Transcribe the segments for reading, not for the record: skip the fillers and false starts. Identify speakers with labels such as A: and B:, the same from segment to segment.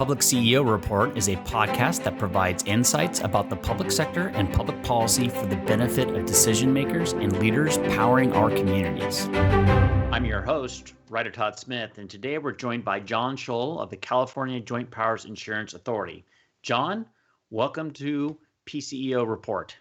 A: Public CEO Report is a podcast that provides insights about the public sector and public policy for the benefit of decision makers and leaders powering our communities. I'm your host, Ryder Todd Smith, and today we're joined by John Shull of the California Joint Powers Insurance Authority. John, welcome to PCEO Report.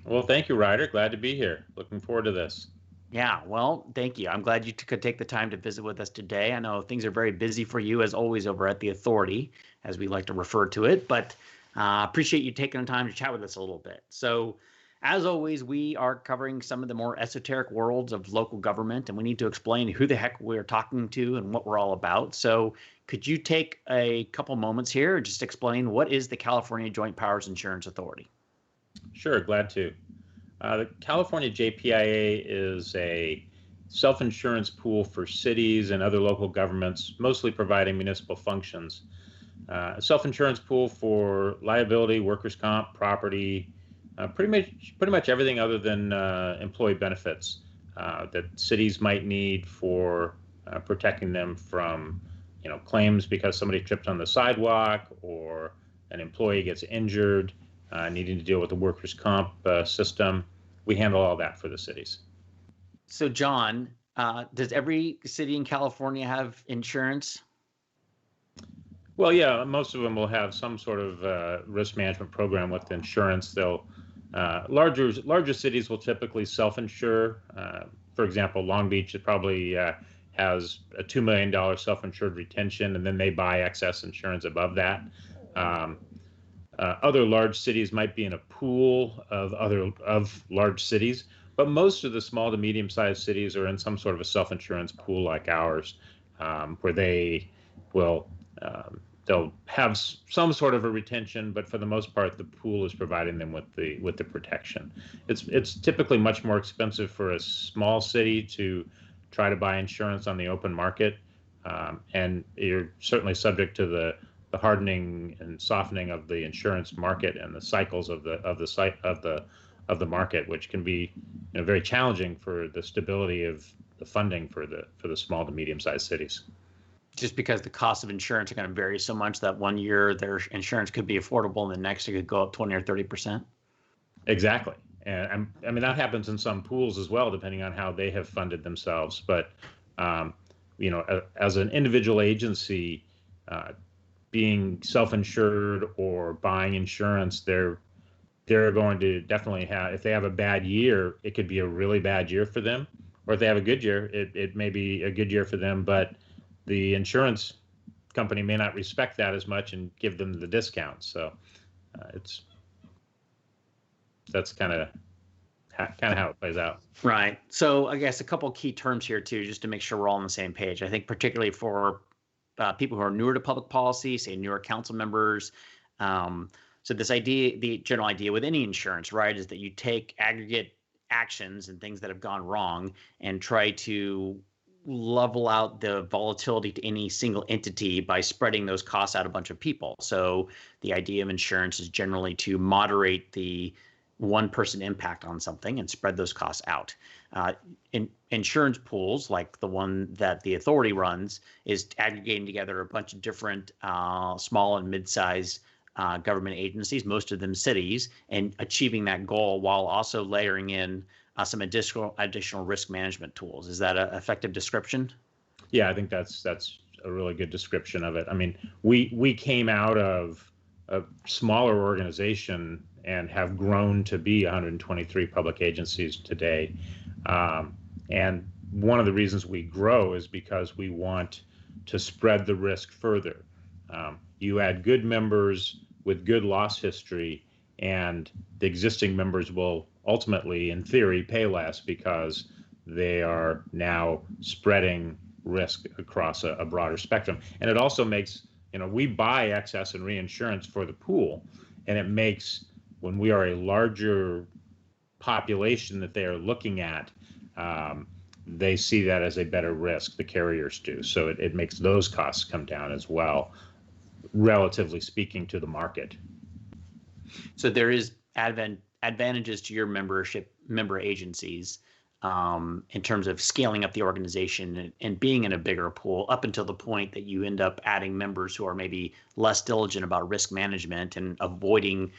B: Well, thank you, Ryder. Glad to be here. Looking forward to this.
A: Yeah, well, thank you. I'm glad you could take the time to visit with us today. I know things are very busy for you, as always, over at the Authority, as we like to refer to it, but appreciate you taking the time to chat with us a little bit. So, as always, we are covering some of the more esoteric worlds of local government, and we need to explain who the heck we're talking to and what we're all about. So, could you take a couple moments here and just explain what is the California Joint Powers Insurance Authority?
B: Sure, glad to. The California JPIA is a self-insurance pool for cities and other local governments, mostly providing municipal functions. A self-insurance pool for liability, workers' comp, property, pretty much everything other than employee benefits that cities might need for protecting them from, claims because somebody tripped on the sidewalk or an employee gets injured. Needing to deal with the workers' comp system. We handle all that for the cities.
A: So, John, does every city in California have insurance?
B: Well, yeah, most of them will have some sort of risk management program with insurance. They'll larger cities will typically self-insure. For example, Long Beach probably has a $2 million self-insured retention, and then they buy excess insurance above that. Other large cities might be in a pool of large cities, but most of the small to medium-sized cities are in some sort of a self-insurance pool like ours, where they'll have some sort of a retention, but for the most part, the pool is providing them with the protection. It's typically much more expensive for a small city to try to buy insurance on the open market, and you're certainly subject to the hardening and softening of the insurance market and the cycles of the market, which can be very challenging for the stability of the funding for the small to medium-sized cities.
A: Just because the cost of insurance are going to vary so much that one year their insurance could be affordable and the next it could go up 20 or 30%.
B: Exactly, and I mean that happens in some pools as well, depending on how they have funded themselves. But as an individual agency. Being self-insured or buying insurance, they're going to definitely have, if they have a bad year, it could be a really bad year for them. Or if they have a good year, it may be a good year for them, but the insurance company may not respect that as much and give them the discount. So that's kind of how it plays out.
A: Right. So I guess a couple of key terms here too, just to make sure we're all on the same page. I think particularly for people who are newer to public policy, say newer council members. So this idea, the general idea with any insurance, right, is that you take aggregate actions and things that have gone wrong and try to level out the volatility to any single entity by spreading those costs out a bunch of people. So the idea of insurance is generally to moderate the one person impact on something and spread those costs out. In insurance pools, like the one that the Authority runs, is aggregating together a bunch of different small and mid-sized government agencies, most of them cities, and achieving that goal while also layering in some additional risk management tools. Is that an effective description?
B: Yeah, I think that's a really good description of it. I mean, we came out of a smaller organization and have grown to be 123 public agencies today. And one of the reasons we grow is because we want to spread the risk further. You add good members with good loss history, and the existing members will ultimately, in theory, pay less because they are now spreading risk across a broader spectrum. And it also makes, we buy excess and reinsurance for the pool, and it makes, when we are a larger population that they are looking at, they see that as a better risk, the carriers do. So it makes those costs come down as well, relatively speaking, to the market.
A: So there is advantages to your member agencies in terms of scaling up the organization and being in a bigger pool, up until the point that you end up adding members who are maybe less diligent about risk management and avoiding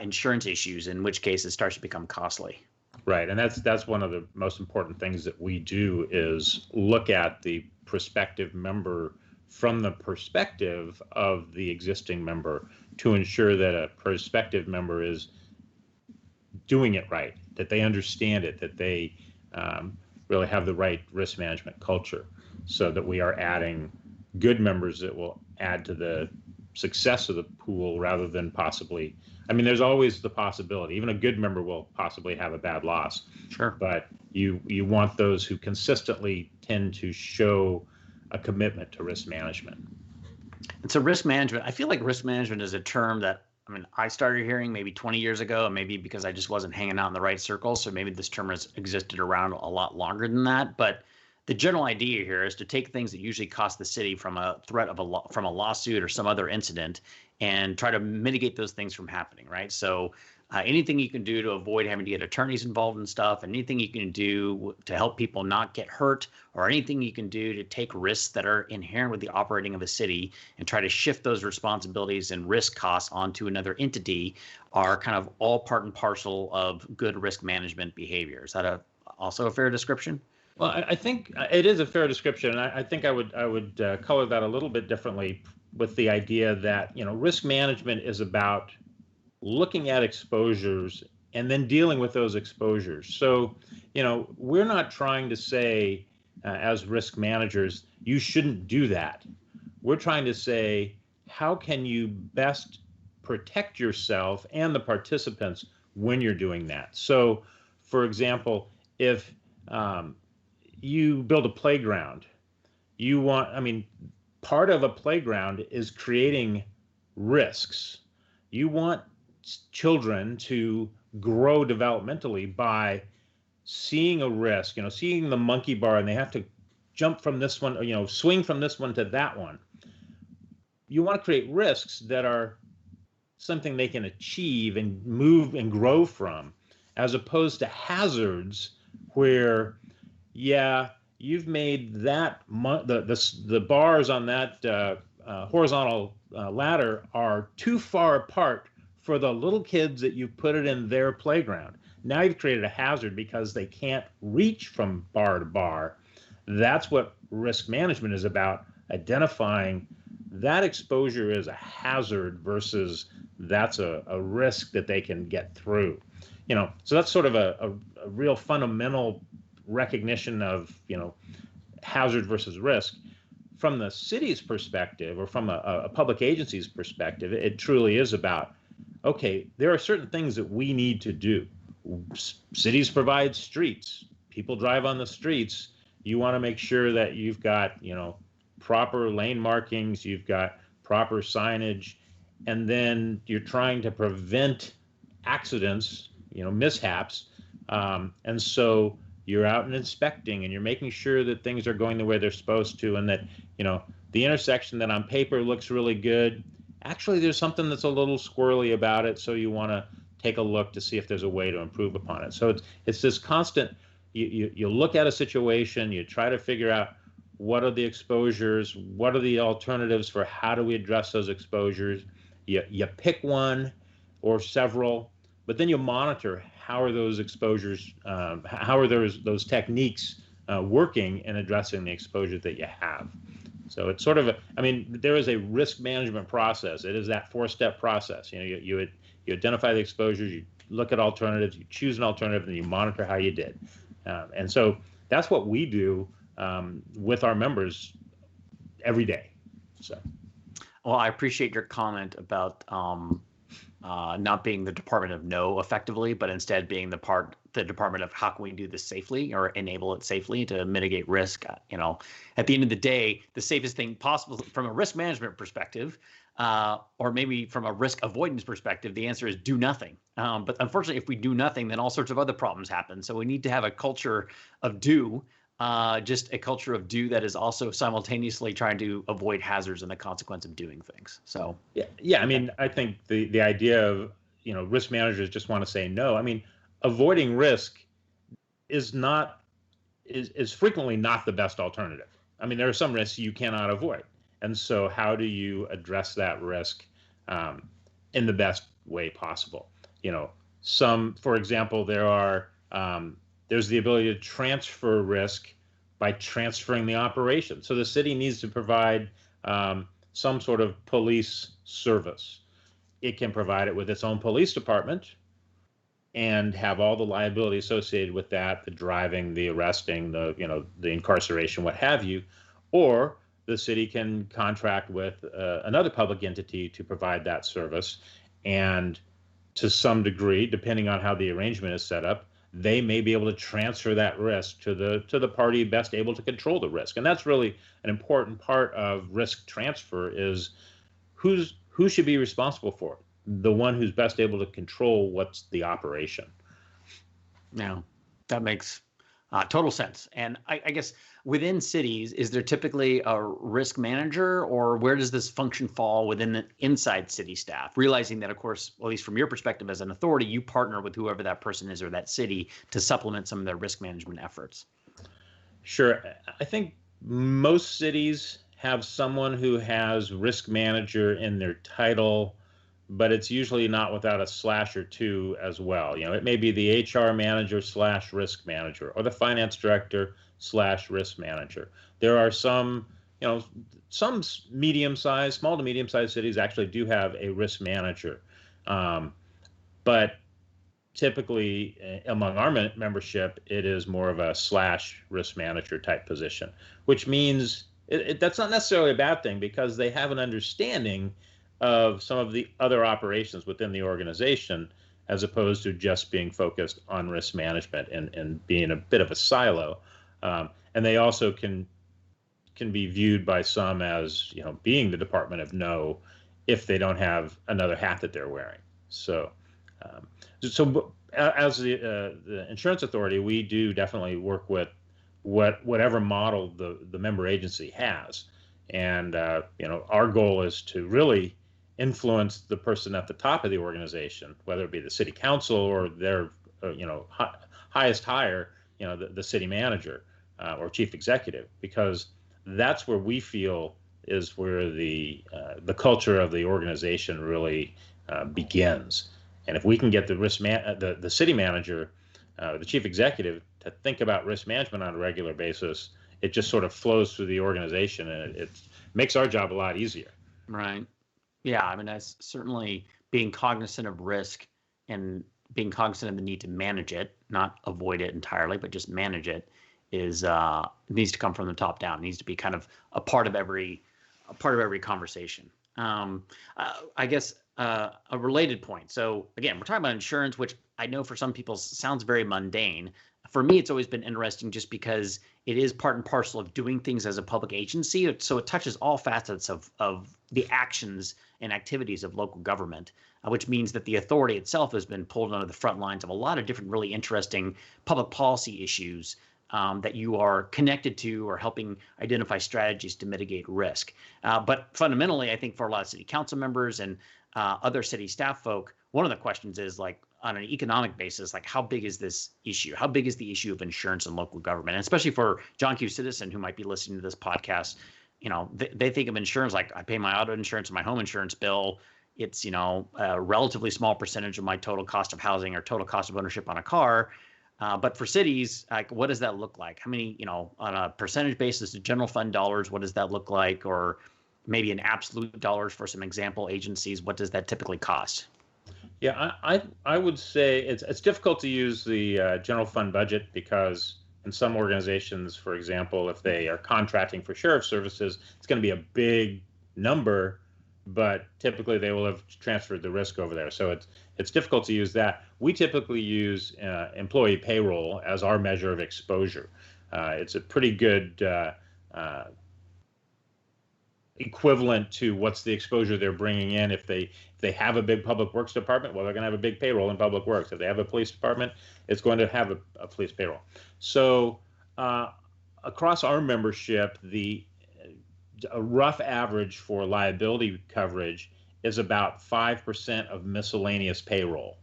A: insurance issues, in which case it starts to become costly.
B: Right, and that's one of the most important things that we do is look at the prospective member from the perspective of the existing member to ensure that a prospective member is doing it right, that they understand it, that they really have the right risk management culture, so that we are adding good members that will add to the success of the pool rather than possibly, I mean, there's always the possibility, even a good member will possibly have a bad loss.
A: Sure.
B: But you want those who consistently tend to show a commitment to risk management.
A: And so risk management, I feel like risk management is a term that, I mean, I started hearing maybe 20 years ago, and maybe because I just wasn't hanging out in the right circles. So maybe this term has existed around a lot longer than that. But the general idea here is to take things that usually cost the city from a threat of from a lawsuit or some other incident and try to mitigate those things from happening, right? So anything you can do to avoid having to get attorneys involved in stuff, and anything you can do to help people not get hurt, or anything you can do to take risks that are inherent with the operating of a city and try to shift those responsibilities and risk costs onto another entity, are kind of all part and parcel of good risk management behavior. Is that also a fair description?
B: Well, I think it is a fair description, and I think I would color that a little bit differently with the idea that, risk management is about looking at exposures and then dealing with those exposures. So, we're not trying to say as risk managers, you shouldn't do that. We're trying to say, how can you best protect yourself and the participants when you're doing that? So, for example, if you build a playground, part of a playground is creating risks. You want children to grow developmentally by seeing a risk, seeing the monkey bar, and they have to jump from this one, swing from this one to that one. You want to create risks that are something they can achieve and move and grow from, as opposed to hazards where, you've made that the bars on that horizontal ladder are too far apart for the little kids that you've put it in their playground. Now you've created a hazard because they can't reach from bar to bar. That's what risk management is about, identifying that exposure is a hazard versus that's a risk that they can get through. So that's sort of a real fundamental recognition of, hazard versus risk. From the city's perspective, or from a public agency's perspective, it truly is about, okay, there are certain things that we need to do. Cities provide streets. People drive on the streets. You want to make sure that you've got, proper lane markings, you've got proper signage, and then you're trying to prevent accidents, mishaps. And so you're out and inspecting, and you're making sure that things are going the way they're supposed to, and that, the intersection that on paper looks really good, actually there's something that's a little squirrely about it, so you want to take a look to see if there's a way to improve upon it. So it's this constant, you look at a situation, you try to figure out what are the exposures, what are the alternatives for how do we address those exposures. You pick one or several, but then you monitor how are those exposures, how are those techniques working in addressing the exposure that you have. So it's sort of there is a risk management process. It is that 4-step process. You identify the exposures, you look at alternatives, you choose an alternative, and you monitor how you did. And so that's what we do with our members every day. So.
A: Well, I appreciate your comment about not being the Department of No effectively, but instead being the Department of how can we do this safely or enable it safely to mitigate risk. At the end of the day, the safest thing possible from a risk management perspective, or maybe from a risk avoidance perspective, the answer is do nothing. But unfortunately, if we do nothing, then all sorts of other problems happen. So we need to have a culture of do. Just a culture of do that is also simultaneously trying to avoid hazards and the consequence of doing things. So
B: yeah. I think the idea of risk managers just want to say no. Avoiding risk is not is frequently not the best alternative. I mean, there are some risks you cannot avoid, and so how do you address that risk in the best way possible? For example, there's the ability to transfer risk by transferring the operation. So the city needs to provide some sort of police service. It can provide it with its own police department and have all the liability associated with that, the driving, the arresting, the incarceration, what have you, or the city can contract with another public entity to provide that service. And to some degree, depending on how the arrangement is set up, they may be able to transfer that risk to the party best able to control the risk. And that's really an important part of risk transfer, is who should be responsible for it? The one who's best able to control what's the operation.
A: Yeah, that makes total sense. And I guess within cities, is there typically a risk manager, or where does this function fall within the inside city staff? Realizing that, of course, at least from your perspective as an authority, you partner with whoever that person is or that city to supplement some of their risk management efforts.
B: Sure. I think most cities have someone who has risk manager in their title, but it's usually not without a slash or two as well. It may be the HR manager / risk manager, or the finance director / risk manager. There are some small to medium-sized cities actually do have a risk manager. But typically among our membership, it is more of a / risk manager type position, which means that's not necessarily a bad thing, because they have an understanding of some of the other operations within the organization, as opposed to just being focused on risk management and being a bit of a silo. And they also can be viewed by some as being the Department of No, if they don't have another hat that they're wearing. So as the insurance authority, we do definitely work with whatever model the member agency has. And our goal is to really influence the person at the top of the organization, whether it be the city council or their highest hire, the city manager or chief executive, because that's where we feel is where the culture of the organization really begins. And if we can get the city manager, the chief executive, to think about risk management on a regular basis, it just sort of flows through the organization, and it makes our job a lot easier.
A: Right. Yeah, I mean, that's certainly being cognizant of risk and being cognizant of the need to manage it, not avoid it entirely, but just manage it, needs to come from the top down. It needs to be kind of a part of every conversation. I guess a related point. So again, we're talking about insurance, which I know for some people sounds very mundane. For me, it's always been interesting just because it is part and parcel of doing things as a public agency. So it touches all facets of the actions and activities of local government, which means that the authority itself has been pulled onto the front lines of a lot of different really interesting public policy issues that you are connected to or helping identify strategies to mitigate risk. But fundamentally, I think for a lot of city council members and other city staff folk, one of the questions is, like, on an economic basis, like, how big is this issue? How big is the issue of insurance in local government? And especially for John Q. Citizen, who might be listening to this podcast, they think of insurance like, I pay my auto insurance and my home insurance bill. It's, a relatively small percentage of my total cost of housing or total cost of ownership on a car. But for cities, like, what does that look like? How many, on a percentage basis of general fund dollars, what does that look like? Or maybe in absolute dollars for some example agencies, what does that typically cost?
B: Yeah, I would say it's difficult to use the general fund budget, because in some organizations, for example, if they are contracting for sheriff services, it's going to be a big number, but typically they will have transferred the risk over there. So it's difficult to use that. We typically use employee payroll as our measure of exposure. It's a pretty good equivalent to what's the exposure they're bringing in. If they have a big public works department, well, they're going to have a big payroll in public works. If they have a police department, it's going to have a police payroll. So across our membership, a rough average for liability coverage is about 5% of miscellaneous payroll.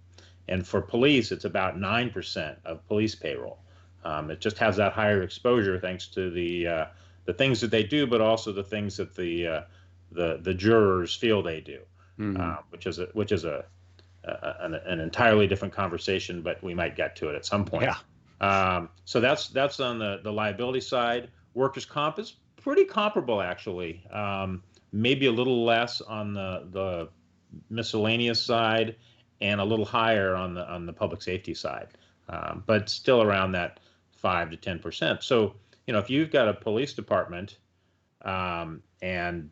B: And for police, it's about 9% of police payroll. It just has that higher exposure thanks to the things that they do, but also the things that the jurors feel they do, which is an entirely different conversation, but we might get to it at some point.
A: Yeah.
B: So that's on the liability side. Workers' comp is pretty comparable, actually. Maybe a little less on the miscellaneous side, and a little higher on the public safety side, but still around that 5 to 10%. So if you've got a police department and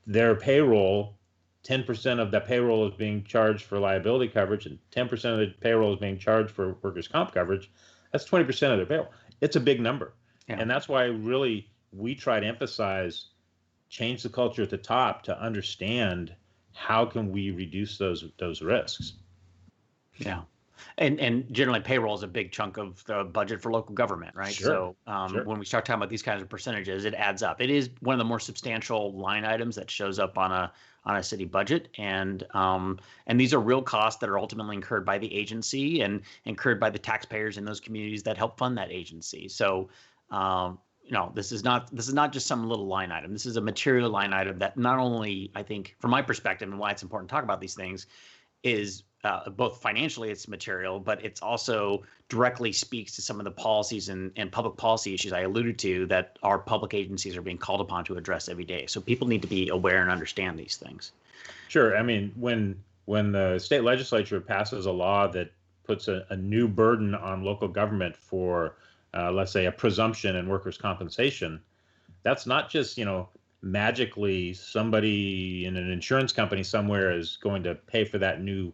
B: their payroll, 10% of that payroll is being charged for liability coverage, and 10% of the payroll is being charged for workers' comp coverage, that's 20% of their payroll. It's a big number. Yeah. And that's why really we try to emphasize, change the culture at the top to understand how can we reduce those risks.
A: Yeah. And generally payroll is a big chunk of the budget for local government, right?
B: Sure.
A: So when we start talking about these kinds of percentages, it adds up. It is one of the more substantial line items that shows up on a city budget, and these are real costs that are ultimately incurred by the agency and incurred by the taxpayers in those communities that help fund that agency. So this is not just some little line item. This is a material line item that not only, I think, from my perspective and why it's important to talk about these things, is both financially it's material, but it's also directly speaks to some of the policies and public policy issues I alluded to that our public agencies are being called upon to address every day. So people need to be aware and understand these things.
B: Sure. I mean, when the state legislature passes a law that puts a new burden on local government for, let's say, a presumption in workers' compensation, that's not just, magically somebody in an insurance company somewhere is going to pay for that new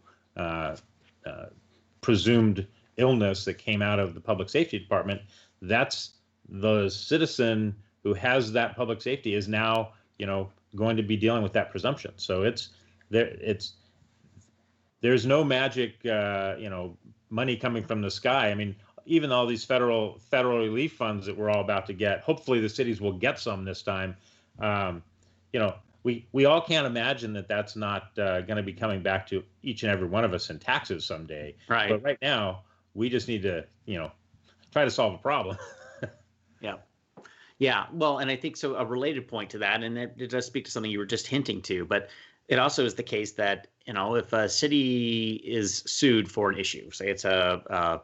B: presumed illness that came out of the public safety department. That's the citizen who has that public safety is now, going to be dealing with that presumption. So there's no magic, money coming from the sky. I mean, even all these federal relief funds that we're all about to get, hopefully the cities will get some this time. We all can't imagine that that's not going to be coming back to each and every one of us in taxes someday.
A: Right.
B: But right now, we just need to, try to solve a problem.
A: Yeah. Yeah. Well, and I think so a related point to that, and it does speak to something you were just hinting to, but it also is the case that, if a city is sued for an issue, say it's a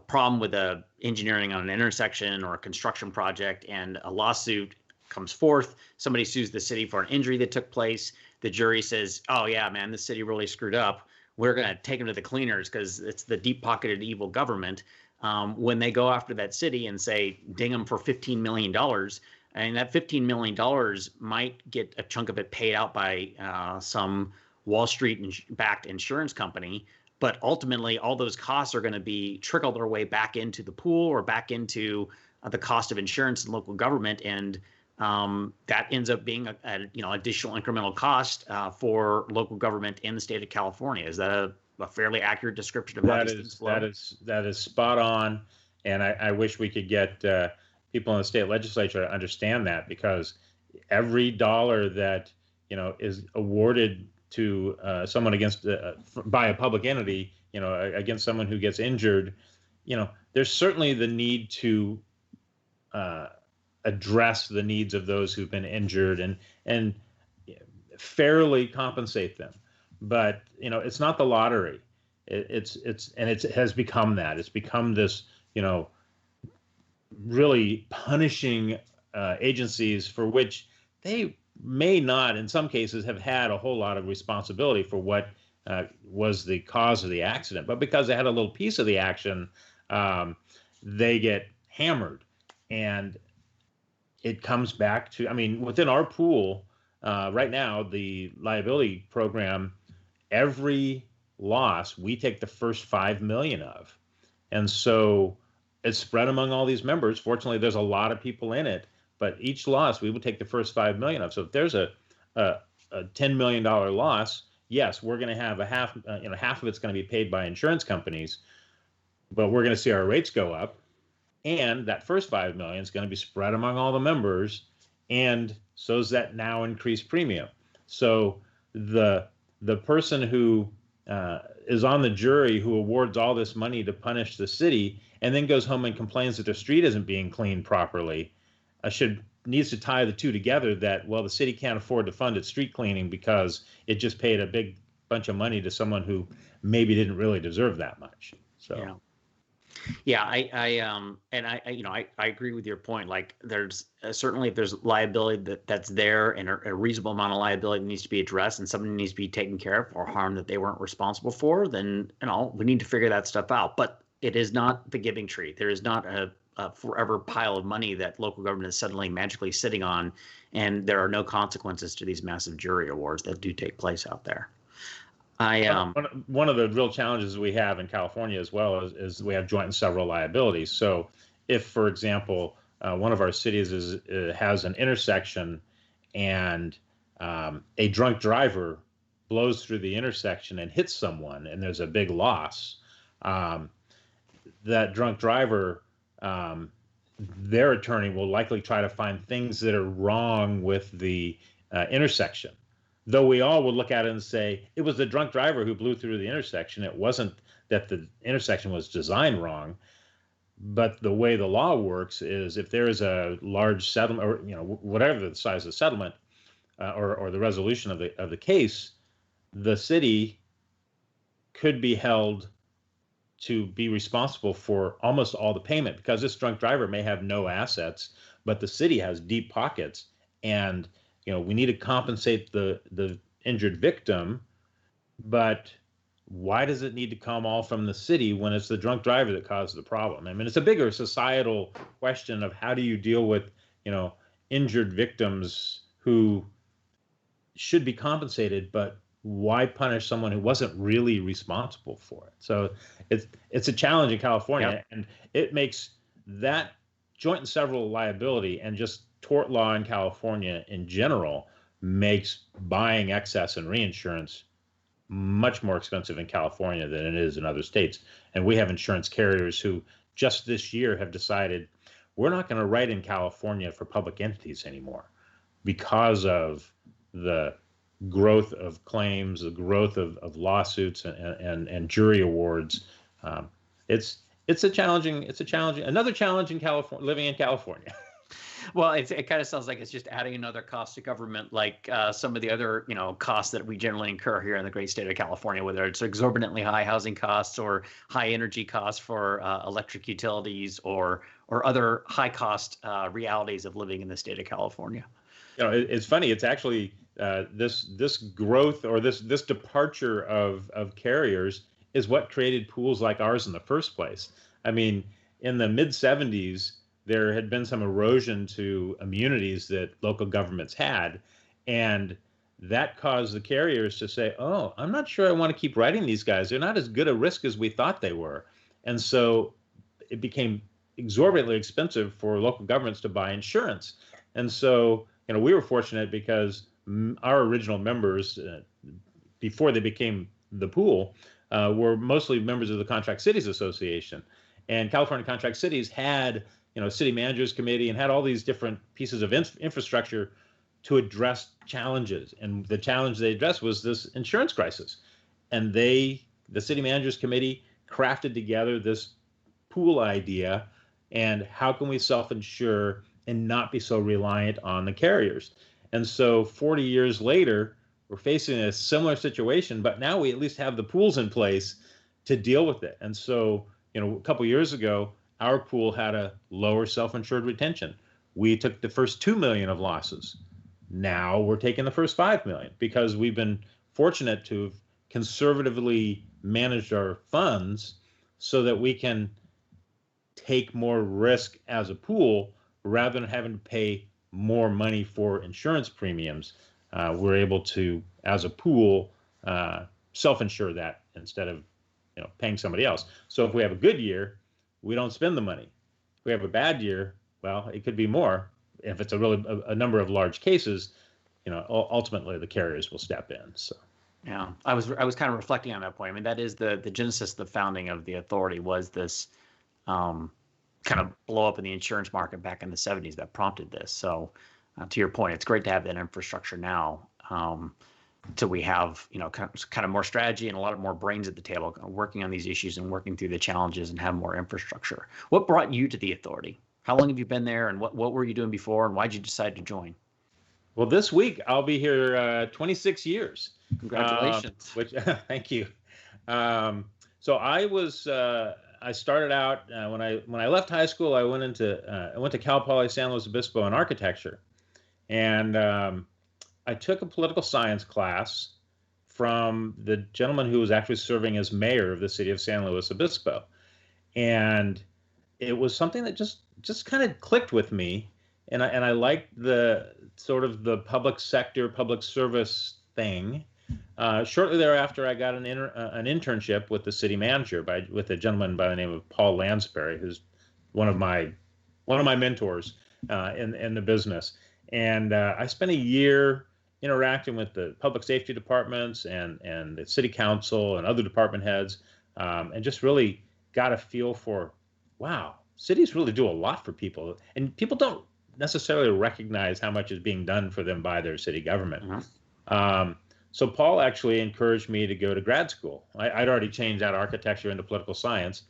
A: problem with engineering on an intersection or a construction project, and a lawsuit comes forth, somebody sues the city for an injury that took place, the jury says, oh yeah, man, the city really screwed up, we're going to take them to the cleaners because it's the deep-pocketed evil government. When they go after that city and say, ding them for $15 million, and that $15 million might get a chunk of it paid out by some Wall Street-backed insurance company, but ultimately all those costs are going to be trickled their way back into the pool or back into the cost of insurance and local government, and that ends up being a additional incremental cost for local government in the state of California. Is that a fairly accurate description of how these things flow?
B: That is spot on, and I wish we could get people in the state legislature to understand that, because every dollar that is awarded to someone against by a public entity, against someone who gets injured, there's certainly the need to address the needs of those who've been injured and fairly compensate them. But it's not the lottery. It has become that. It's become this really punishing agencies for which they may not, in some cases, have had a whole lot of responsibility for what was the cause of the accident. But because they had a little piece of the action, they get hammered. And it comes back to, within our pool right now, the liability program, every loss we take the first 5 million of. And so it's spread among all these members. Fortunately, there's a lot of people in it, but each loss we would take the first 5 million of. So if there's a $10 million loss, yes, we're going to have half of it's going to be paid by insurance companies, but we're going to see our rates go up. And that first 5 million is going to be spread among all the members, and so is that now increased premium. So the person who is on the jury who awards all this money to punish the city and then goes home and complains that their street isn't being cleaned properly, needs to tie the two together, that, well, the city can't afford to fund its street cleaning because it just paid a big bunch of money to someone who maybe didn't really deserve that much. So
A: yeah, I agree with your point. Like, there's certainly, if there's liability that's there, and a reasonable amount of liability needs to be addressed, and somebody needs to be taken care of, or harm that they weren't responsible for, then we need to figure that stuff out. But it is not the giving tree. There is not a forever pile of money that local government is suddenly magically sitting on, and there are no consequences to these massive jury awards that do take place out there.
B: One of the real challenges we have in California as well is we have joint and several liabilities. So if, for example, one of our cities has an intersection, and a drunk driver blows through the intersection and hits someone, and there's a big loss, that drunk driver, their attorney will likely try to find things that are wrong with the intersection. Though we all would look at it and say, it was the drunk driver who blew through the intersection. It wasn't that the intersection was designed wrong. But the way the law works is, if there is a large settlement, or whatever the size of the settlement, or the resolution of the case, the city could be held to be responsible for almost all the payment, because this drunk driver may have no assets, but the city has deep pockets, and we need to compensate the injured victim. But why does it need to come all from the city when it's the drunk driver that caused the problem? I mean, it's a bigger societal question of, how do you deal with injured victims who should be compensated, but why punish someone who wasn't really responsible for it? So it's a challenge in California.
A: Yep.
B: And it makes that joint and several liability, and just tort law in California in general, makes buying excess and reinsurance much more expensive in California than it is in other states. And we have insurance carriers who just this year have decided, we're not going to write in California for public entities anymore, because of the growth of claims, the growth of lawsuits and jury awards. It's a challenging another challenge in California, living in California.
A: Well, it kind of sounds like it's just adding another cost to government, like some of the other costs that we generally incur here in the great state of California, whether it's exorbitantly high housing costs, or high energy costs for electric utilities, or other high cost realities of living in the state of California.
B: It's funny. It's actually this growth, or this departure of carriers, is what created pools like ours in the first place. I mean, in the mid 70s, there had been some erosion to immunities that local governments had, and that caused the carriers to say, oh, I'm not sure I want to keep writing these guys. They're not as good a risk as we thought they were. And so it became exorbitantly expensive for local governments to buy insurance. And so we were fortunate, because our original members, before they became the pool, were mostly members of the Contract Cities Association. And California Contract Cities had city managers committee, and had all these different pieces of infrastructure to address challenges. And the challenge they addressed was this insurance crisis. And the city managers committee crafted together this pool idea, and how can we self-insure and not be so reliant on the carriers. And so 40 years later, we're facing a similar situation, but now we at least have the pools in place to deal with it. And so, a couple of years ago, our pool had a lower self-insured retention. We took the first 2 million of losses. Now we're taking the first 5 million, because we've been fortunate to have conservatively managed our funds so that we can take more risk as a pool, rather than having to pay more money for insurance premiums. We're able to, as a pool, self-insure that instead of paying somebody else. So if we have a good year, we don't spend the money. If we have a bad year, well, it could be more. If it's a number of large cases, ultimately the carriers will step in. So
A: yeah, I was kind of reflecting on that point. I mean, that is the genesis, the founding of the authority, was this kind of blow up in the insurance market back in the 70s that prompted this. So to your point, it's great to have that infrastructure now. till we have, kind of more strategy and a lot more brains at the table working on these issues and working through the challenges and have more infrastructure. What brought you to the authority? How long have you been there, and what were you doing before, and why'd you decide to join?
B: Well, this week I'll be here 26 years.
A: Congratulations.
B: Which thank you. So I started out when I left high school. I went to Cal Poly San Luis Obispo in architecture, and I took a political science class from the gentleman who was actually serving as mayor of the city of San Luis Obispo, and it was something that just kind of clicked with me, and I liked the sort of the public sector, public service thing. Shortly thereafter, I got an internship with the city manager with a gentleman by the name of Paul Lansbury, who's one of my mentors in the business. And I spent a year interacting with the public safety departments and the city council and other department heads, and just really got a feel for, wow, cities really do a lot for people, and people don't necessarily recognize how much is being done for them by their city government. Uh-huh. So Paul actually encouraged me to go to grad school. I'd already changed out architecture into political science,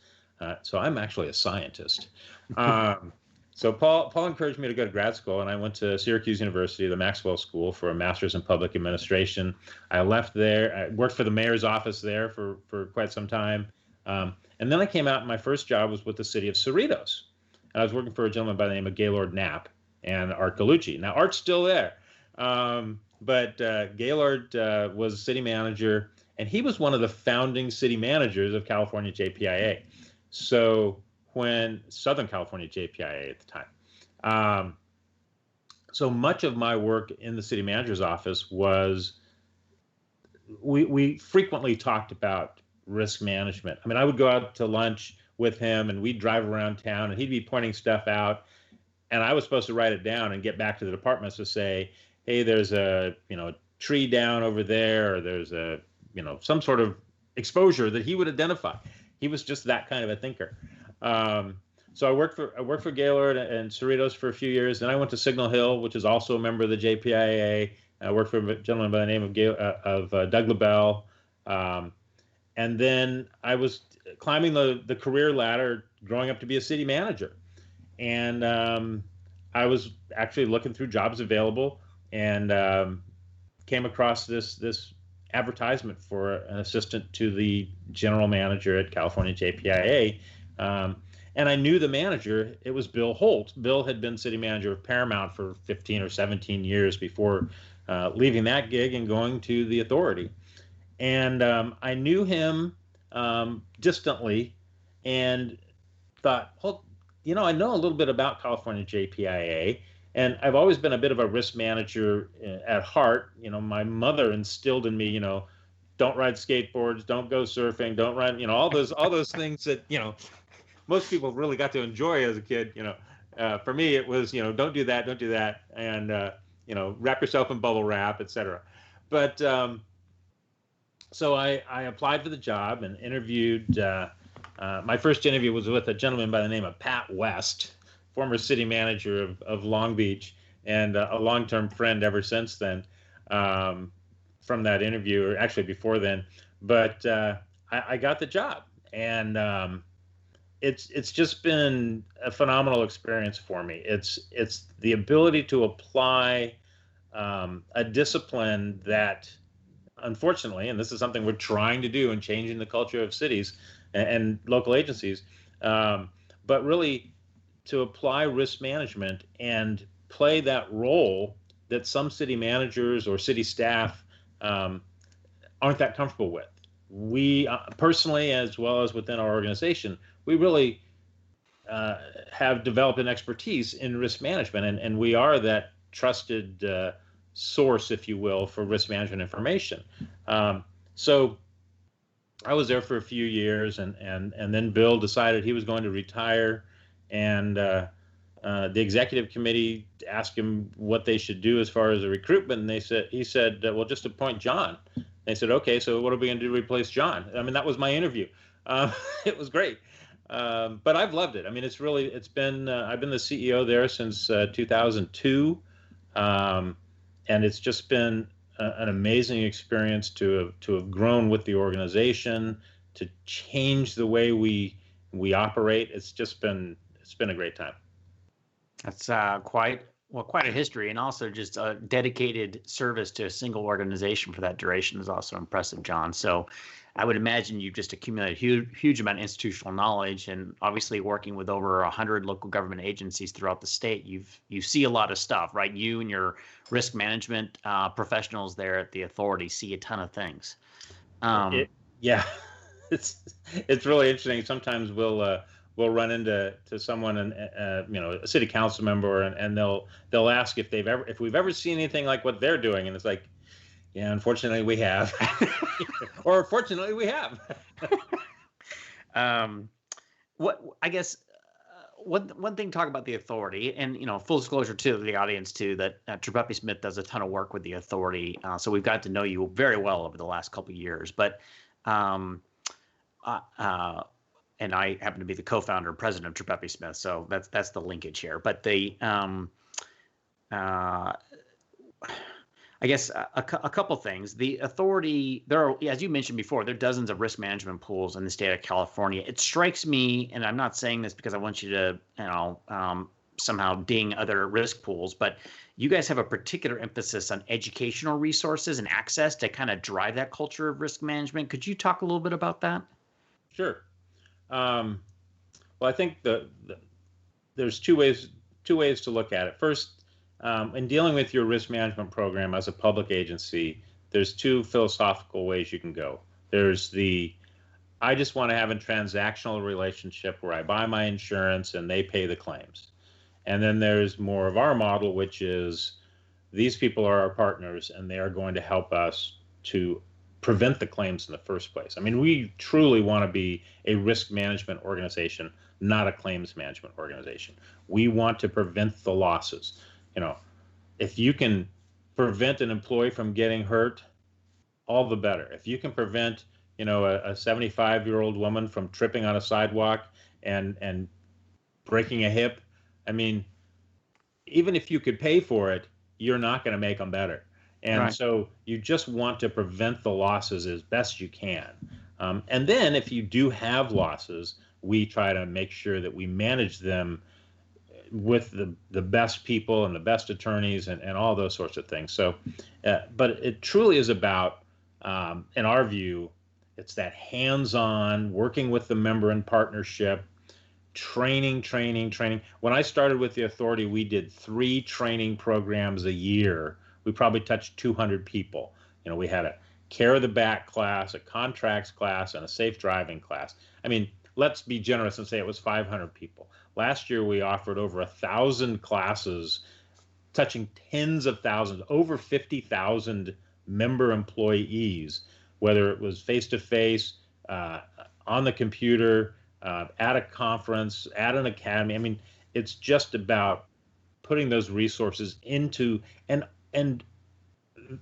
B: so I'm actually a scientist. So Paul encouraged me to go to grad school, and I went to Syracuse University, the Maxwell School, for a master's in public administration. I left there. I worked for the mayor's office there for quite some time. And then I came out, and my first job was with the city of Cerritos. And I was working for a gentleman by the name of Gaylord Knapp and Art Gallucci. Now, Art's still there, but Gaylord was city manager, and he was one of the founding city managers of California JPIA. So when Southern California JPIA at the time. So much of my work in the city manager's office was, we frequently talked about risk management. I mean, I would go out to lunch with him, and we'd drive around town, and he'd be pointing stuff out, and I was supposed to write it down and get back to the departments to say, hey, there's a tree down over there, or there's a some sort of exposure that he would identify. He was just that kind of a thinker. So I worked for Gaylord and Cerritos for a few years. Then I went to Signal Hill, which is also a member of the JPIA. I worked for a gentleman by the name of Doug LaBelle. And then I was climbing the career ladder, growing up to be a city manager. And I was actually looking through jobs available, and came across this advertisement for an assistant to the general manager at California JPIA. And I knew the manager. It was Bill Holt. Bill had been city manager of Paramount for 15 or 17 years before leaving that gig and going to the authority. And I knew him distantly, and thought, well, I know a little bit about California JPIA, and I've always been a bit of a risk manager at heart. My mother instilled in me, don't ride skateboards, don't go surfing, don't ride, all those things that, most people really got to enjoy as a kid. For me, it was, don't do that, and wrap yourself in bubble wrap, etc. But so I applied for the job and interviewed. My first interview was with a gentleman by the name of Pat West, former city manager of Long Beach, and a long-term friend ever since then. From that interview, or actually before then, but I got the job, and it's just been a phenomenal experience for me. It's the ability to apply a discipline that, unfortunately, and this is something we're trying to do in changing the culture of cities and local agencies, but really to apply risk management and play that role that some city managers or city staff aren't that comfortable with. We personally, as well as within our organization, we really have developed an expertise in risk management, and we are that trusted source, if you will, for risk management information. So I was there for a few years, and then Bill decided he was going to retire, and the executive committee asked him what they should do as far as the recruitment, and he said, well, just appoint John. They said, okay, so what are we going to do to replace John? I mean, that was my interview. It was great. But I've loved it. I mean, I've been the CEO there since 2002. And it's just been an amazing experience to have grown with the organization, to change the way we operate. It's been a great time.
A: That's quite a history, and also just a dedicated service to a single organization for that duration is also impressive, John. So I would imagine you've just accumulated huge amount of institutional knowledge, and obviously working with over 100 local government agencies throughout the state, you see a lot of stuff, right? You and your risk management professionals there at the authority see a ton of things.
B: Yeah, it's really interesting. Sometimes we'll run into someone and a city council member, and they'll ask if we've ever seen anything like what they're doing, and it's like, yeah, unfortunately we have, or fortunately we have.
A: What I guess one thing to talk about the authority, and full disclosure to the audience too, that Tripepi Smith does a ton of work with the authority, so we've got to know you very well over the last couple of years, but. And I happen to be the co-founder and president of Tripepi Smith, so that's the linkage here. But I guess a couple things. The authority, there are, as you mentioned before, there are dozens of risk management pools in the state of California. It strikes me, and I'm not saying this because I want you to, somehow ding other risk pools, but you guys have a particular emphasis on educational resources and access to kind of drive that culture of risk management. Could you talk a little bit about that?
B: Sure. Well, I think there's two ways to look at it. First, in dealing with your risk management program as a public agency, there's two philosophical ways you can go. There's I just want to have a transactional relationship where I buy my insurance and they pay the claims. And then there's more of our model, which is these people are our partners and they are going to help us to prevent the claims in the first place. I mean, we truly want to be a risk management organization, not a claims management organization. We want to prevent the losses. If you can prevent an employee from getting hurt, all the better. If you can prevent, a 75-year-old woman from tripping on a sidewalk and breaking a hip, I mean, even if you could pay for it, you're not going to make them better. And right. So you just want to prevent the losses as best you can. And then if you do have losses, we try to make sure that we manage them with the best people and the best attorneys and all those sorts of things. So, but it truly is about, in our view, it's that hands-on, working with the member in partnership, training. When I started with the authority, we did 3 training programs a year. We probably touched 200 people. We had a care of the back class, a contracts class, and a safe driving class. I mean, let's be generous and say it was 500 people. Last year, we offered over 1,000 classes, touching tens of thousands, over 50,000 member employees, whether it was face-to-face, on the computer, at a conference, at an academy. I mean, it's just about putting those resources into and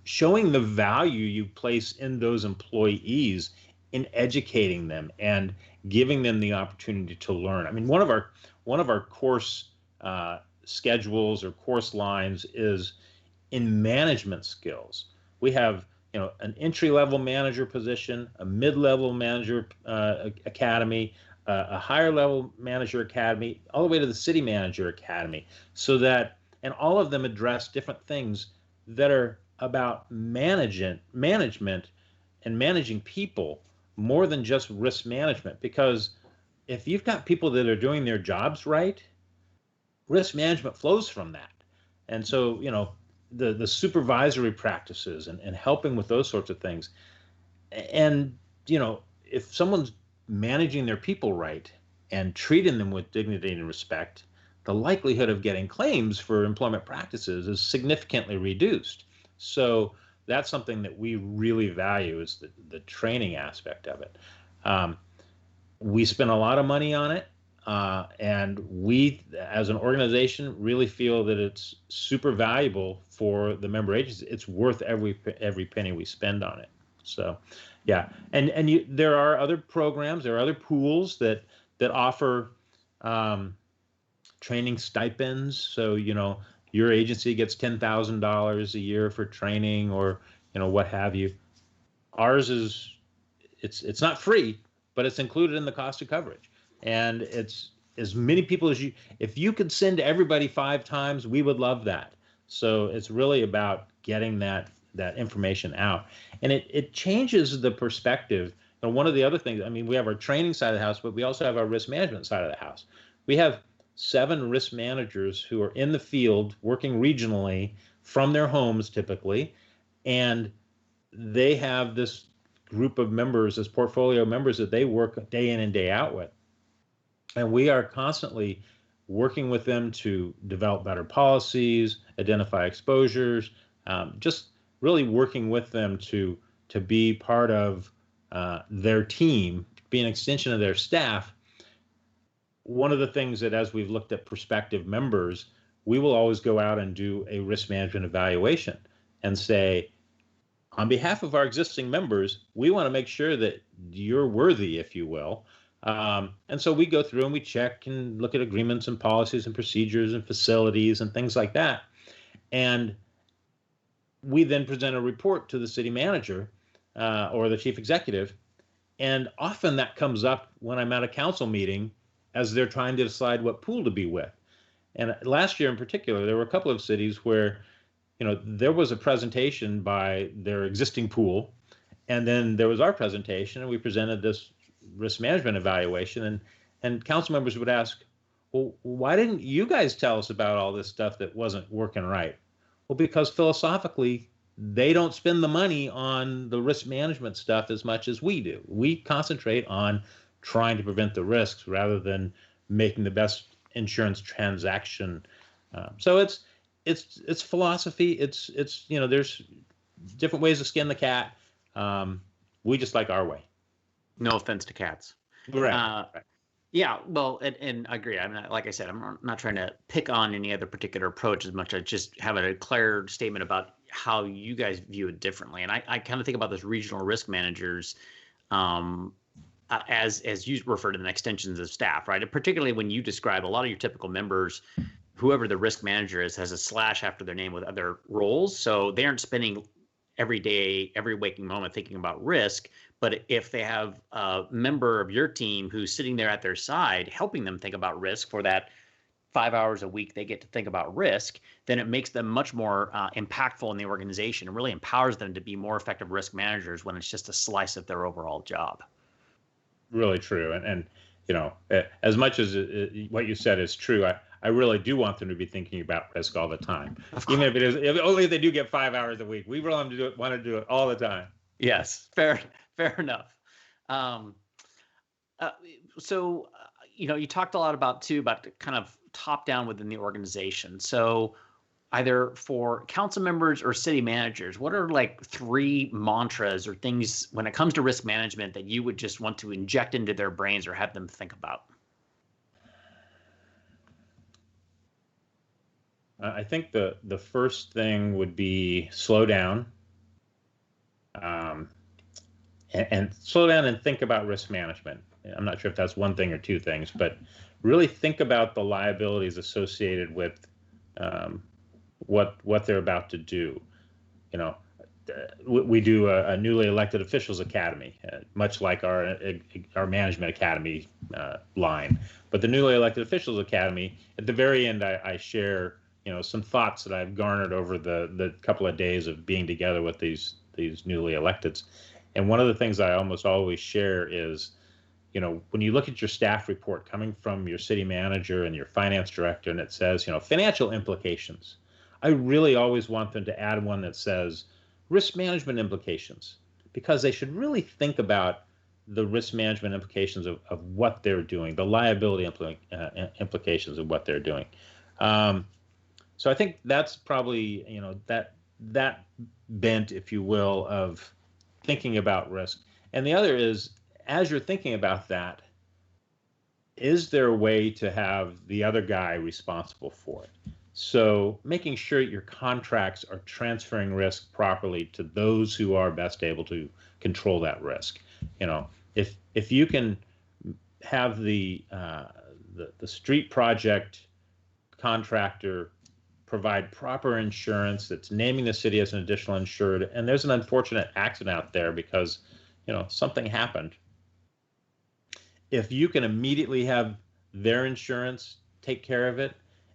B: showing the value you place in those employees, in educating them and giving them the opportunity to learn. I mean, one of our course schedules or course lines is in management skills. We have an entry-level manager position, a mid-level manager academy, a higher-level manager academy, all the way to the city manager academy, so that, and all of them address different things that are about management and managing people more than just risk management. Because if you've got people that are doing their jobs right, risk management flows from that. And so, the supervisory practices and helping with those sorts of things. And, if someone's managing their people right and treating them with dignity and respect, the likelihood of getting claims for employment practices is significantly reduced. So that's something that we really value, is the training aspect of it. We spend a lot of money on it, and we, as an organization, really feel that it's super valuable for the member agencies. It's worth every penny we spend on it. So, yeah, and there are other programs, there are other pools that offer training stipends. So your agency gets $10,000 a year for training, or what have you. Ours is, it's not free, but it's included in the cost of coverage. And it's as many people as if you could send everybody 5 times, we would love that. So it's really about getting that information out. And it changes the perspective. And one of the other things, I mean, we have our training side of the house, but we also have our risk management side of the house. We have 7 risk managers who are in the field working regionally from their homes typically, and they have this group of members as portfolio members that they work day in and day out with. And we are constantly working with them to develop better policies, identify exposures, just really working with them to be part of their team, be an extension of their staff. One of the things that, as we've looked at prospective members, we will always go out and do a risk management evaluation and say, on behalf of our existing members, we want to make sure that you're worthy, if you will. And so we go through and we check and look at agreements and policies and procedures and facilities and things like that. And we then present a report to the city manager or the chief executive. And often that comes up when I'm at a council meeting as they're trying to decide what pool to be with. And last year in particular, there were a couple of cities where, there was a presentation by their existing pool, and then there was our presentation, and we presented this risk management evaluation, and council members would ask, well, why didn't you guys tell us about all this stuff that wasn't working right? Well, because philosophically, they don't spend the money on the risk management stuff as much as we do. We concentrate on trying to prevent the risks rather than making the best insurance transaction. So it's philosophy. It's there's different ways to skin the cat. We just like our way.
A: No offense to cats.
B: Right.
A: Yeah, well, and I agree. I'm not, like I said, I'm not trying to pick on any other particular approach as much. I just have a clear statement about how you guys view it differently. And I kind of think about those regional risk managers as you refer to them, extensions of staff, right? And particularly when you describe a lot of your typical members, whoever the risk manager is has a slash after their name with other roles. So they aren't spending every day, every waking moment thinking about risk. But if they have a member of your team who's sitting there at their side, helping them think about risk for that 5 hours a week they get to think about risk, then it makes them much more impactful in the organization and really empowers them to be more effective risk managers when it's just a slice of their overall job.
B: Really true. And as much as what you said is true, I really do want them to be thinking about risk all the time. Even if only if they do get 5 hours a week. We really want to do it all the time.
A: Yes, fair enough. So you talked a lot about kind of top down within the organization. So either for council members or city managers, what are like 3 mantras or things when it comes to risk management that you would just want to inject into their brains or have them think about?
B: I think the first thing would be slow down. And slow down and think about risk management. I'm not sure if that's one thing or 2 things, but really think about the liabilities associated with what they're about to do. We do a newly elected officials academy, much like our management academy line. But the newly elected officials academy, at the very end, I share some thoughts that I've garnered over the couple of days of being together with these newly electeds. And one of the things I almost always share is, when you look at your staff report coming from your city manager and your finance director, and it says, financial implications, I really always want them to add one that says risk management implications, because they should really think about the risk management implications of what they're doing, the liability implications of what they're doing. So I think that's probably, that bent, if you will, of thinking about risk. And the other is, as you're thinking about that, is there a way to have the other guy responsible for it? So making sure your contracts are transferring risk properly to those who are best able to control that risk. If you can have the street project contractor provide proper insurance that's naming the city as an additional insured, and there's an unfortunate accident out there because, something happened. If you can immediately have their insurance take care of it,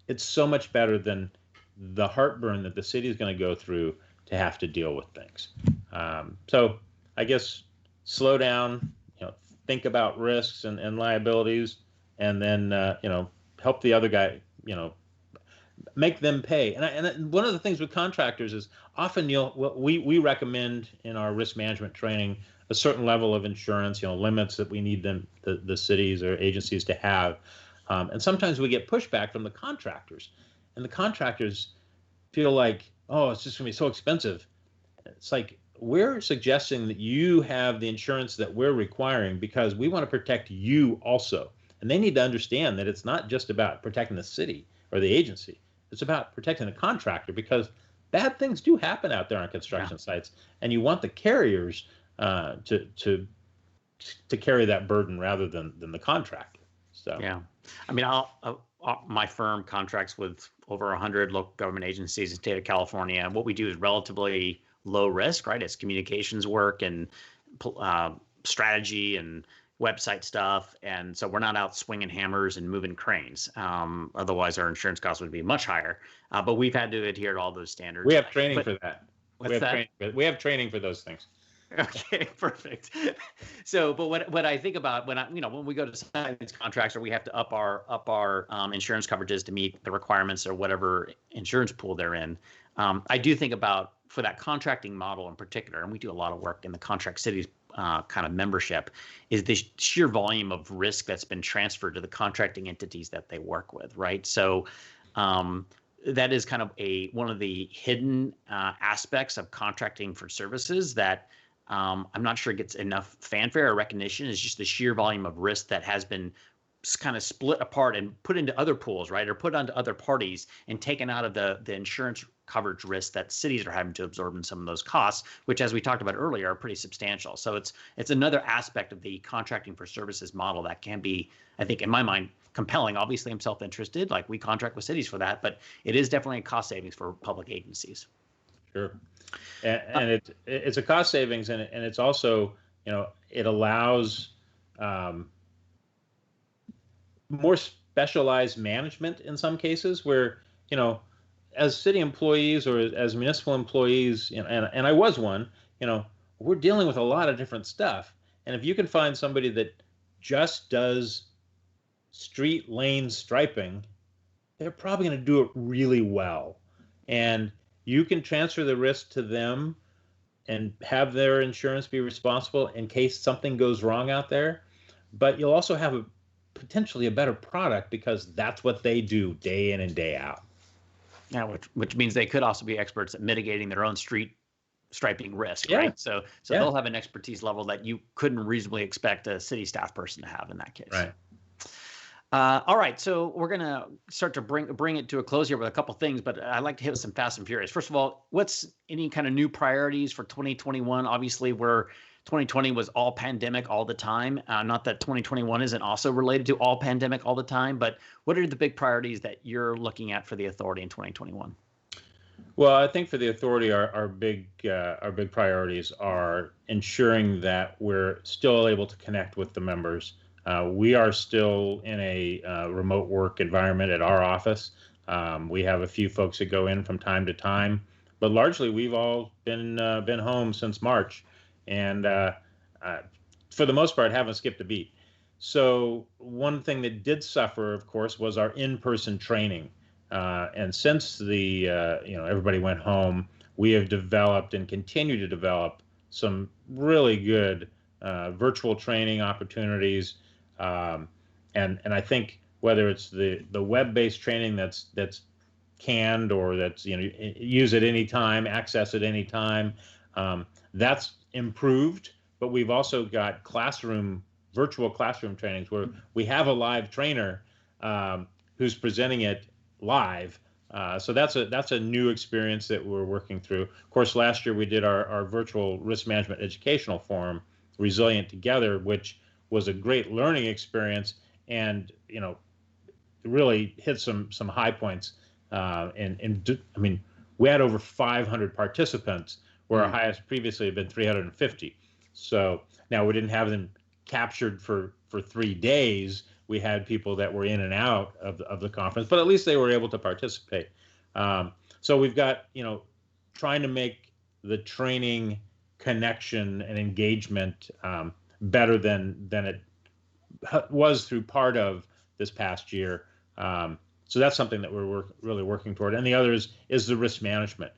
B: it's so much better than the heartburn that the city is going to go through to have to deal with things. So I guess slow down, think about risks and liabilities, and then, help the other guy, make them pay. And one of the things with contractors is often we recommend in our risk management training a certain level of insurance, limits that we need the cities or agencies to have. And sometimes we get pushback from the contractors, and the contractors feel like, oh, it's just going to be so expensive. It's like, we're suggesting that you have the insurance that we're requiring because we want to protect you also. And they need to understand that it's not just about protecting the city or the agency. It's about protecting the contractor, because bad things do happen out there on construction sites, and you want the carriers to carry that burden rather than the contractor. So
A: I mean, my firm contracts with over 100 local government agencies in the state of California, and what we do is relatively low risk, right? It's communications work and strategy and website stuff, and so we're not out swinging hammers and moving cranes. Otherwise, our insurance costs would be much higher. But we've had to adhere to all those standards.
B: We have training for that.
A: What's
B: We have training for those things.
A: Okay, perfect. So, but what I think about when we go to sign these contracts, or we have to up our insurance coverages to meet the requirements or whatever insurance pool they're in, I do think about, for that contracting model in particular, and we do a lot of work in the contract cities kind of membership, is the sheer volume of risk that's been transferred to the contracting entities that they work with, right? So that is kind of one of the hidden aspects of contracting for services that I'm not sure gets enough fanfare or recognition, is just the sheer volume of risk that has been kind of split apart and put into other pools, right? Or put onto other parties and taken out of the insurance coverage risk that cities are having to absorb in some of those costs, which, as we talked about earlier, are pretty substantial. So it's another aspect of the contracting for services model that can be, I think, in my mind, compelling. Obviously, I'm self-interested, like we contract with cities for that, but it is definitely a cost savings for public agencies.
B: Sure. And it's a cost savings, and it's also, it allows more specialized management in some cases where, as city employees or as municipal employees, and I was one, we're dealing with a lot of different stuff. And if you can find somebody that just does street lane striping, they're probably going to do it really well. And you can transfer the risk to them and have their insurance be responsible in case something goes wrong out there. But you'll also have potentially a better product because that's what they do day in and day out.
A: Yeah, which means they could also be experts at mitigating their own street striping risk, right? So they'll have an expertise level that you couldn't reasonably expect a city staff person to have in that case.
B: Right.
A: All right, so we're gonna start to bring it to a close here with a couple things, but I'd like to hit with some fast and furious. First of all, what's any kind of new priorities for 2021? Obviously, 2020 was all pandemic all the time. Not that 2021 isn't also related to all pandemic all the time, but what are the big priorities that you're looking at for the authority in 2021?
B: Well, I think for the authority, our big priorities are ensuring that we're still able to connect with the members. We are still in a remote work environment at our office. We have a few folks that go in from time to time, but largely we've all been home since March, and for the most part haven't skipped a beat. So one thing that did suffer, of course, was our in-person training. And since the everybody went home, we have developed and continue to develop some really good virtual training opportunities. And I think whether it's the web-based training that's canned or that's use at any time, access at any time, that's improved. But we've also got virtual classroom trainings where we have a live trainer who's presenting it live. So that's a new experience that we're working through. Of course, last year we did our virtual risk management educational forum, Resilient Together, which was a great learning experience and really hit some high points. I mean, we had over 500 participants, where our highest previously had been 350. So now we didn't have them captured for 3 days. We had people that were in and out of the conference, but at least they were able to participate. So we've got, trying to make the training connection and engagement better than it was through part of this past year. So that's something that we're really working toward. And the other is the risk management.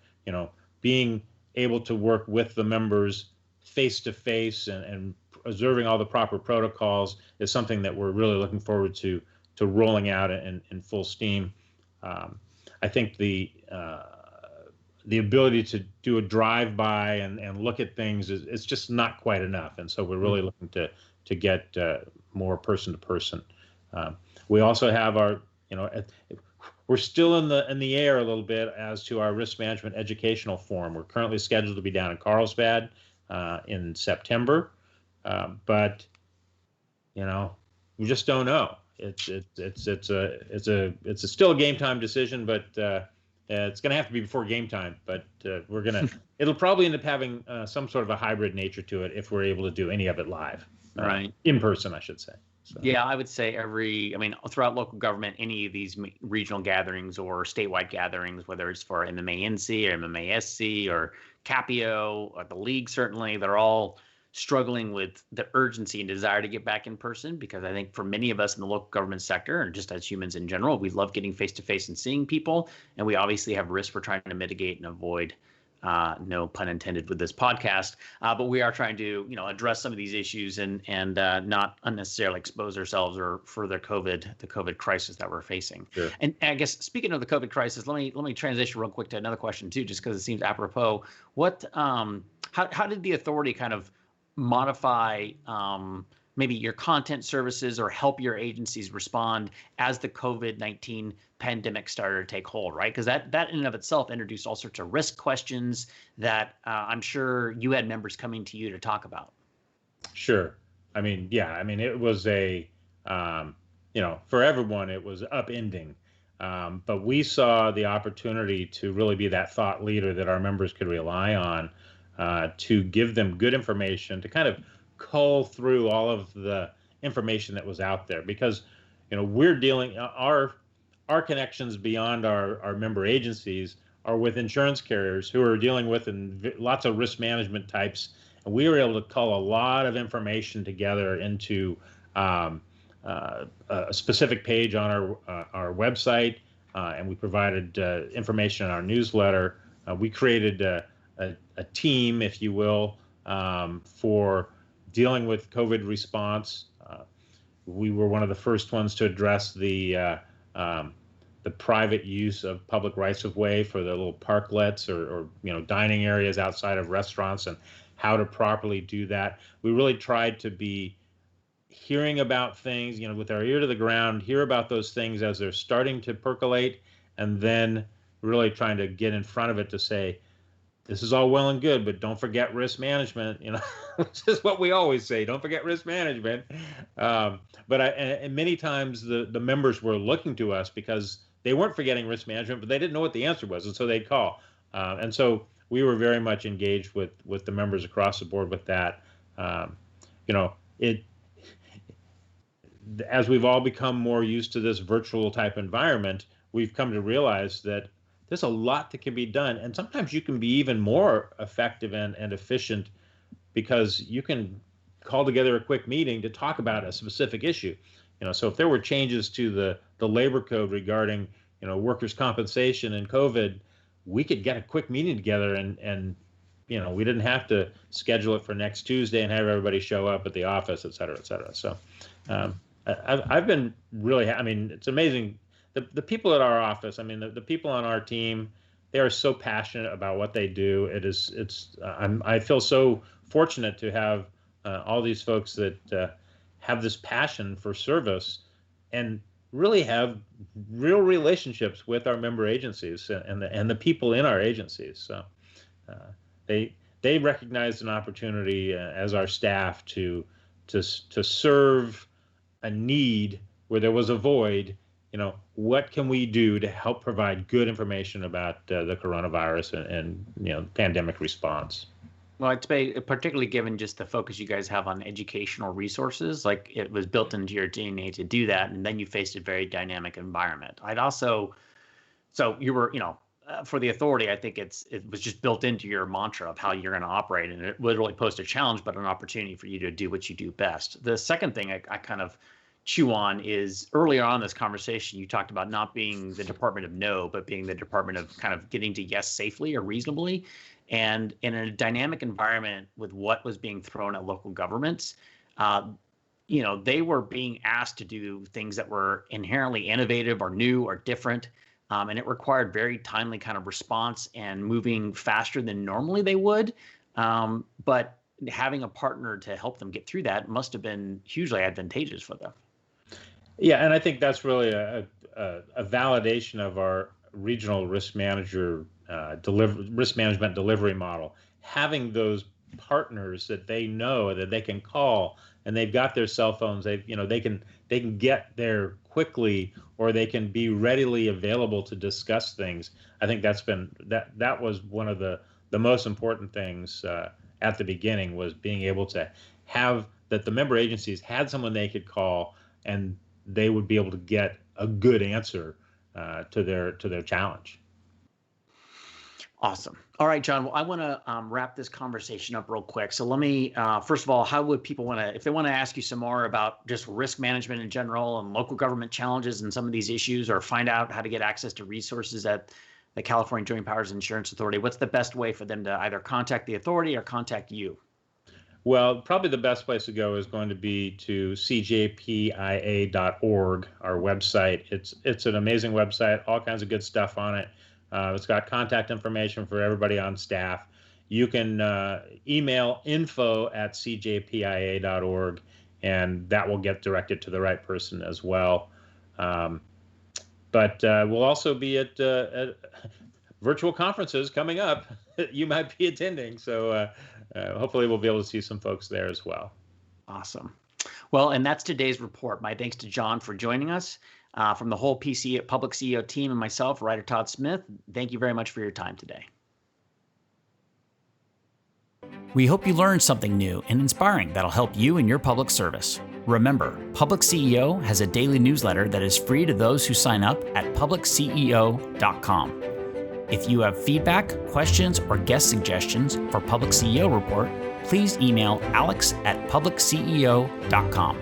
B: Being able to work with the members face to face and observing all the proper protocols is something that we're really looking forward to rolling out in full steam. I think the ability to do a drive-by and look at things is just not quite enough, and so we're really looking to get more person to person. We also have our, we're still in the air a little bit as to our risk management educational forum. We're currently scheduled to be down in Carlsbad in September, but we just don't know. It's still a game time decision, but it's going to have to be before game time. But it'll probably end up having some sort of a hybrid nature to it if we're able to do any of it live,
A: right? In
B: person, I should say. So.
A: Yeah, I would say throughout local government, any of these regional gatherings or statewide gatherings, whether it's for MMA-NC or MMA-SC or CAPIO or the league, certainly, they're all struggling with the urgency and desire to get back in person, because I think for many of us in the local government sector, and just as humans in general, we love getting face-to-face and seeing people, and we obviously have risks we're trying to mitigate and avoid. No pun intended with this podcast, but we are trying to, address some of these issues and not unnecessarily expose ourselves or further the COVID crisis that we're facing.
B: Sure.
A: And I guess speaking of the COVID crisis, let me transition real quick to another question too, just because it seems apropos. What, how did the authority kind of modify maybe your content services or help your agencies respond as the COVID-19 pandemic started to take hold, right? Because that in and of itself introduced all sorts of risk questions that I'm sure you had members coming to you to talk about.
B: Sure. It was for everyone, it was upending. But we saw the opportunity to really be that thought leader that our members could rely on to give them good information, to kind of cull through all of the information that was out there, because we're dealing our connections beyond our member agencies are with insurance carriers who are dealing with lots of risk management types, and we were able to cull a lot of information together into a specific page on our website, and we provided information in our newsletter. We created a team, if you will, for dealing with COVID response. We were one of the first ones to address the private use of public rights of way for the little parklets or dining areas outside of restaurants, and how to properly do that. We really tried to be hearing about things, with our ear to the ground, hear about those things as they're starting to percolate, and then really trying to get in front of it to say, this is all well and good, but don't forget risk management. Which is what we always say: don't forget risk management. But many times the members were looking to us because they weren't forgetting risk management, but they didn't know what the answer was, and so they'd call. And so we were very much engaged with the members across the board with that. As we've all become more used to this virtual type environment, we've come to realize that there's a lot that can be done, and sometimes you can be even more effective and efficient because you can call together a quick meeting to talk about a specific issue. So if there were changes to the labor code regarding workers' compensation and COVID, we could get a quick meeting together and we didn't have to schedule it for next Tuesday and have everybody show up at the office, et cetera, et cetera. So I've been really, it's amazing. The people at our office, the people on our team, they are so passionate about what they do. I feel so fortunate to have all these folks that have this passion for service and really have real relationships with our member agencies and the people in our agencies. So they recognized an opportunity as our staff to serve a need where there was a void, what can we do to help provide good information about the coronavirus and pandemic response?
A: Well, I'd say, particularly given just the focus you guys have on educational resources, like it was built into your DNA to do that, and then you faced a very dynamic environment. So you were, for the authority, I think it was just built into your mantra of how you're going to operate, and it literally posed a challenge, but an opportunity for you to do what you do best. The second thing I kind of chew on is earlier on in this conversation, you talked about not being the department of no, but being the department of kind of getting to yes safely or reasonably. And in a dynamic environment with what was being thrown at local governments, they were being asked to do things that were inherently innovative or new or different. And it required very timely kind of response and moving faster than normally they would. But having a partner to help them get through that must have been hugely advantageous for them.
B: Yeah, and I think that's really a validation of our regional risk management delivery model. Having those partners that they know that they can call, and they've got their cell phones. They can get there quickly, or they can be readily available to discuss things. I think that was one of the most important things at the beginning, was being able to have that the member agencies had someone they could call, and they would be able to get a good answer to their challenge.
A: Awesome. All right, John. Well, I want to wrap this conversation up real quick. So let me, first of all, how would people if they want to ask you some more about just risk management in general and local government challenges and some of these issues, or find out how to get access to resources at the California Joint Powers Insurance Authority, what's the best way for them to either contact the authority or contact you?
B: Well, probably the best place to go is going to be to cjpia.org, our website. It's an amazing website, all kinds of good stuff on it. It's got contact information for everybody on staff. You can email info@cjpia.org, and that will get directed to the right person as well. But we'll also be at virtual conferences coming up that you might be attending. So hopefully we'll be able to see some folks there as well.
A: Awesome. Well, and that's today's report. My thanks to John for joining us. From the whole PublicCEO team and myself, Ryder Todd Smith, thank you very much for your time today. We hope you learned something new and inspiring that'll help you in your public service. Remember, PublicCEO has a daily newsletter that is free to those who sign up at PublicCEO.com. If you have feedback, questions, or guest suggestions for PublicCEO Report, please email alex@PublicCEO.com.